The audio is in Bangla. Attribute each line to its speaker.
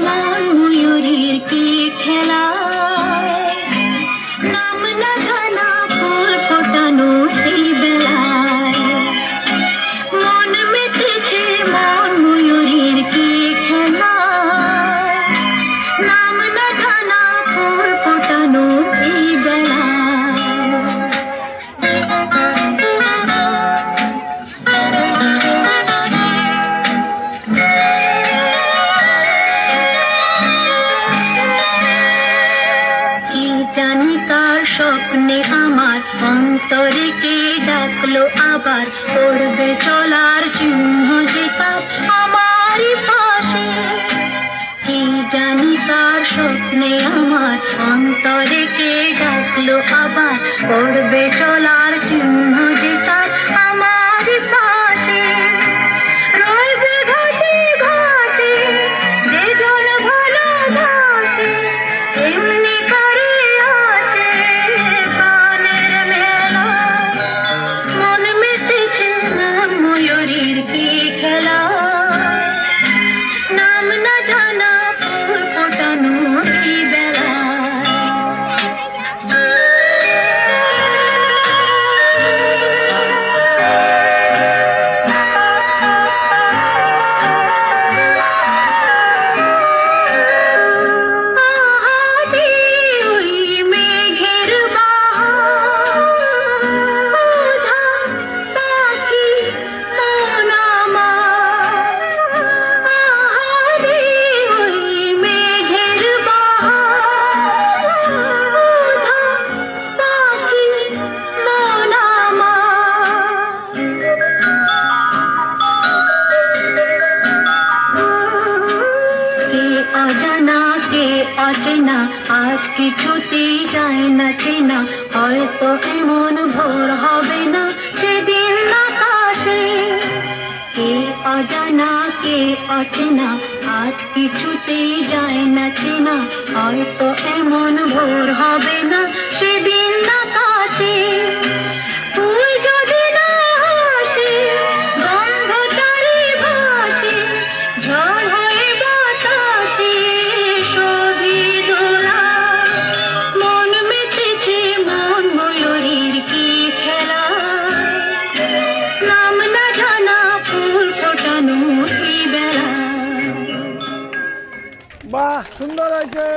Speaker 1: মন ময়ূরীর কি খেলা, নাম না জানা ফুল ফোটানো এই বেলায়। মন মেতেছে মন ময়ূরীর কি খেলা, নাম না জানা ফুল ফোটানো এই বেলায়। জানি কার স্বপ্নে আমার অন্তরে কে ডাকলো আবার, পড়বে চলার চিহ্ন যে তার আমারই পাশে। কি জানি কার স্বপ্নে আমার অন্তরে কে ডাকলো আবার, পড়বে চলার চিহ্ন যে তার আমারই পাশে। রইবে ঘাসে ঘাসে যে জন ভালোবাসে, এমনি করে আছে প্রাণের মেলা। মন মেতেছে মন ময়ূরীর কি খেলা, নাম না জানা ফুল ফোটানো এই বেলা। অজানা কে অচেনা আজ কিছুতেই যায় না চেনা, হয়তো এমন ভোর হবে না সেদিন আকাশে। কে অজানা কে অচেনা আজ কিছুতেই যায় না চেনা, হয়তো এমন ভোর হবে না সেদিন আকাশে। ফুল যদি না আসে গন্ধ তারে ভাসে, ঝড় হয়ে বাতাসে ছবি দোলা। মন মেতেছে মন ময়ূরীর কি খেলা, নাম না জানা ফুল ফোটানো এই বেলা।
Speaker 2: বাহ, সুন্দর হয়েছে।